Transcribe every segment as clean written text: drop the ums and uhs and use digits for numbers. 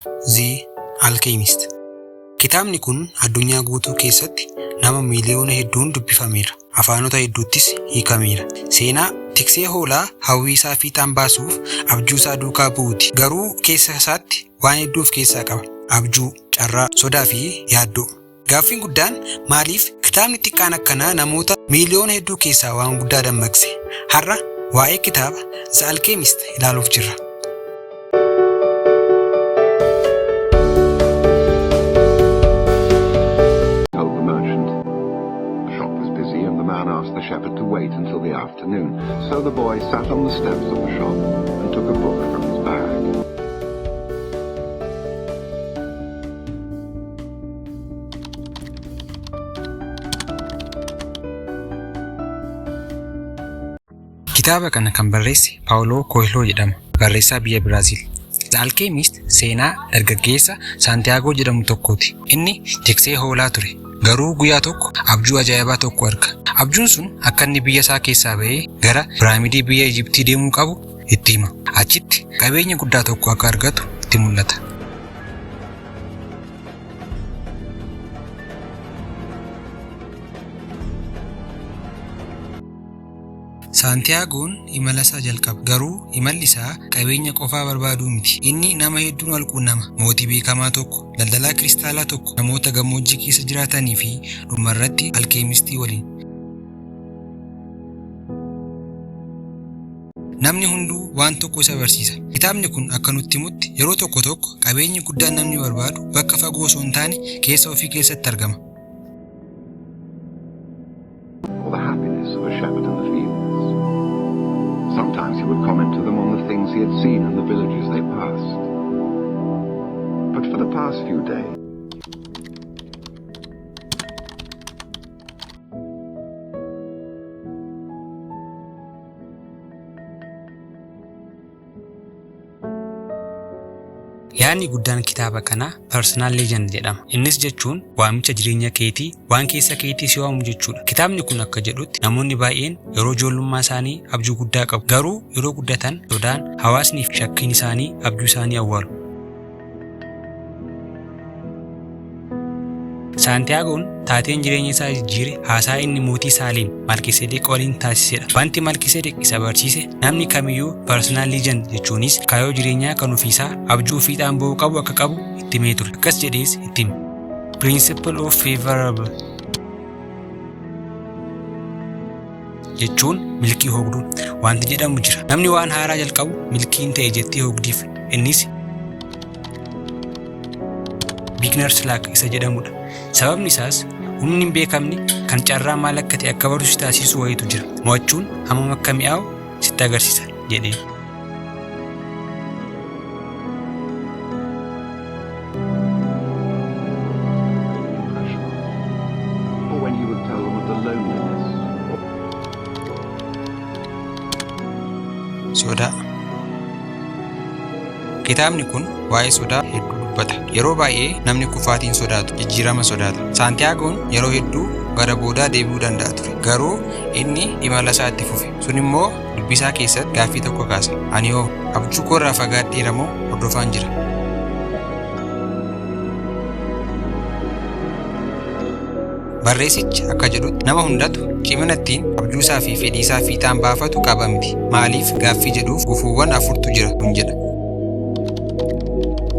The Alchemist. Kitaabni kun addunyaa guutuu keessatti nama miiliyoona hedduun dubbifameera. Afaanota hedduuttis hiikameera. Seenaa tiksee hoolaa hawwii isaa fiixaan baasuuf abjuu isaa duukaa bu'uuti. Garuu keessa isaatti waan hedduu of keessaa qaba. Abjuu, carraa, sodaa fi yaaddoo. Gaaffiin guddaan maaliif kitaabni xiqqaan akkanaa namoota miiliyoona hedduu keessaa waan guddaa dammaqse? Har'a waa'ee kitaaba The Alchemist ilaaluuf jirra. The shepherd to wait until the afternoon, so the boy sat on the steps of the shop and took a book from his bag. Kitaaba kana kan barreesse Paolo Coelho jedhama. Barreessaa biyya Biraazil. The Alchemist seenaa dargaggeessa Santiago jedhamu tokkooti. Inni tiksee hoolaa ture. Garuu guyyaa tokko abjuu ajaa'ibaa tokko arga. Abjuun sun akka inni biyya isaa keessaa ba'ee gara piraamidii biyya Ijiptii deemuu qabu itti hima. Achitti qabeenya guddaa tokko akka argatu itti mul'ata. Santiagoon imala isaa jalqaba. Garuu imalli isaa qabeenya qofaa barbaaduu miti. Inni nama hedduun wal quunnama. Mootii beekamaa tokko, daldalaa kiristaalaa tokko, namoota gammoojjii keessa jiraatanii fi dhumarratti alchemistii waliin. Namni hunduu waan tokko isa barsiisa. Kitaabni kun akka nutti himutti yeroo tokko tokko qabeenyi guddaan namni barbaadu bakka fagoo osoo hin taane keessa ofii keessatti argama. Sometimes he would comment to them on the things he had seen in the villages they passed. But for the past few days, Yaadni guddaan kitaaba kanaa personal legend jedhama. Innis jechuun waamicha jireenya keetii, waan keessa keetii si waamu jechuudha. Kitaabni kun akka jedhutti namoonni baay'een yeroo ijoollummaa isaanii abjuu guddaa qabu. Garuu yeroo guddatan sodaan, hawaasni fi shakkiin isaanii abjuu isaanii awwaalu. Santiagoon taateen jireenya isaa jijjiire haasaa inni mootii Saaliin Malkiiseedeq waliin taasisedha. Wanti Malkiiseedeq isa barsiise namni kamiyyuu personal legend jechuunis kaayoo jireenyaa kan ofiisaa abjuu fiixaan ba'uu qabu akka qabu itti himee ture. Akkas jedhees itti hime. Principle of favorable jechuun milkii hogduu. Wanti jedhamu jira. Namni waan haaraa jalqabu milkiin ta'e jettee hogdiif. Innis beginner's luck isa jedhamudha. Sababni isaas humni hin beekamne kan carraa maal akka ta'e akka baruu si taasisu wayitu jira. Mo'achuun hammam akka mi'aawu sitti agarsiisa jedhee. Sodaa. Kitaabni kun waa'ee sodaa hedduu dubbata. Yeroo baay'ee namni kufaatiin sodaatu, jijjiirama sodaata. Santiagoon yeroo hedduu gara boodaa deebi'uu danda'a ture. Garuu inni imala isaa itti fufe. Sun immoo dubbisaa keessatti gaaffii tokko kaasa. Ani hoo abjuu koo irraa fagaadheera moo hordofaan jira? Barreessichi akka jedhutti nama hundatu cimina ittiin abjuu isaa fi fedhii isaa fiixaan baafatu qaba miti. Maaliif gaaffii jedhuuf gufuuwwan afurtu jira kun jedha.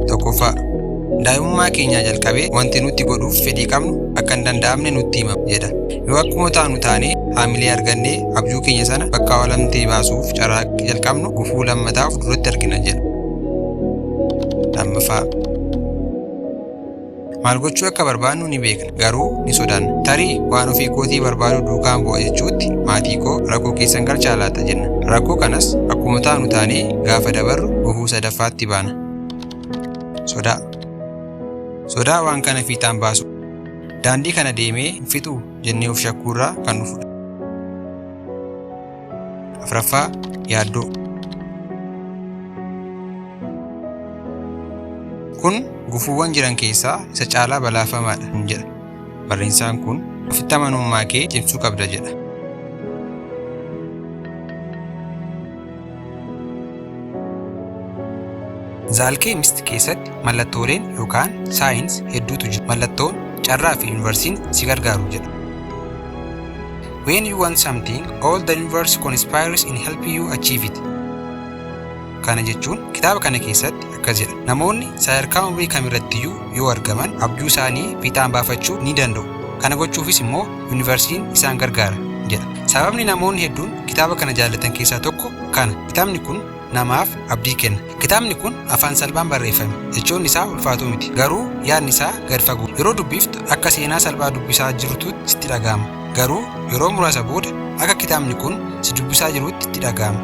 Tokkoffaa daa'imummaa keenyaa jalqabee wanti nuti godhuuf fedhii qabnu akka hin danda'amne nutti hima jedha. Yoo akkuma taanu taanee haamilee argannee abjuu keenya sana bakka walamtee baasuuf carraaqqii jalqabnu gufuu lammataa of duratti argina jedha. Lammaffaa maal gochuu akka barbaannu ni beekna garuu ni sodaanna. Tarii waan ofii kootii barbaadu duukaan bu'a jechuutti maatii koo rakkoo keessan galchaa laata jenna. Rakkoo kanas akkuma taanu taanee gaafa dabarru gufuu sadaffaatti baana. Sodaa. Sodaa waan kana fiixaan baasu. Daandii kana deemee fixuu jennee of shakkuurraa kan dhufudha. Afuraffaa yaaddoo. Kun gufuuwwan jiran keessaa isa caalaa balaafamaadha jedha. Barreessaan kun ofitti amanummaa kee cimsuu qabda jedha. The Alchemist keessatti mallattooleen yookaan saayins hedduutu jiru. Mallattoon carraa fi yuunivarsiin si gargaaru jedha. When you want something, all the universe conspires in helping you achieve it. Kana jechuun kitaaba kana keessatti akkas jedha. Namoonni sadarkaa umrii kamirrattiyyuu yoo argaman abjuu isaanii fiixaan baafachuu ni danda'u. Kana gochuufis immoo yuunivarsiin isaan gargaara jedha. Sababni namoonni hedduun kitaaba kana jaallatan keessaa tokko kana. Kitaabni kun namaaf abdii kenna. Kitaabni kun afaan salphaan barreeffame. Jechoonni isaa ulfaatoo miti. Garuu yaadni isaa gad fagoo. Yeroo dubbiftu akka seenaa salphaa dubbisaa jirtutti sitti dhaga'ama. Garuu yeroo muraasa booda akka kitaabni kun si dubbisaa jirutti itti dhaga'ama.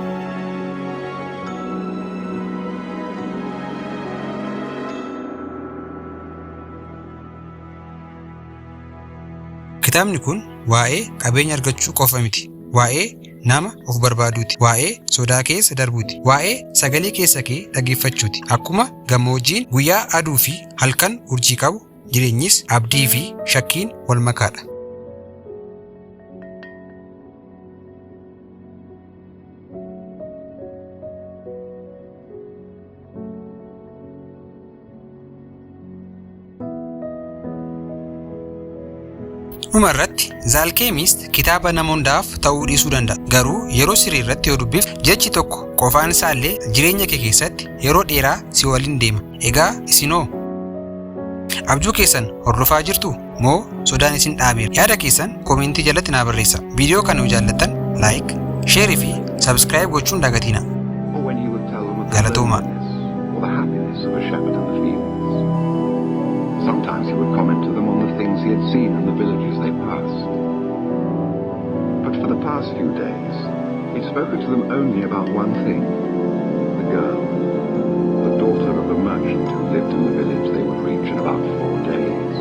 Kitaabni kun waa'ee qabeenya argachuu qofa miti. Waa'ee nama of barbaaduuti. Waa'ee sodaa keessa darbuuti. Waa'ee sagalee keessa kee dhaggeeffachuuti. Akkuma gammoojjiin guyyaa aduu fi halkan urjii qabu, jireenyis abdii fi shakkiin wal makaadha. Dhumarratti The Alchemist kitaaba nama hundaaf ta'uu dhiisuu danda'a. Garuu yeroo sirrii irratti yoo dubbifte jechi tokko qofaan isaallee jireenya kee keessatti yeroo dheeraa si waliin deema. Egaa isinoo abjuu keessan hordofaa jirtu moo sodaan isin dhaabeera? Yaada keessan koomentii jalatti naa barreessaa. Viidiyoo kana yoo jaallattan laayik, sheerii fi sabskiraayib gochuun dagatiina. Galatooma. Sometimes he would comment to them on the things he had seen in the villages they passed. But for the past few days, he'd spoken to them only about one thing: the girl, the daughter of the merchant who lived in the village they would reach in about 4 days.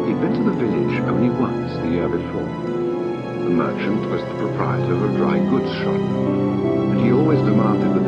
He'd been to the village only once the year before. The merchant was the proprietor of a dry goods shop, and he always demanded that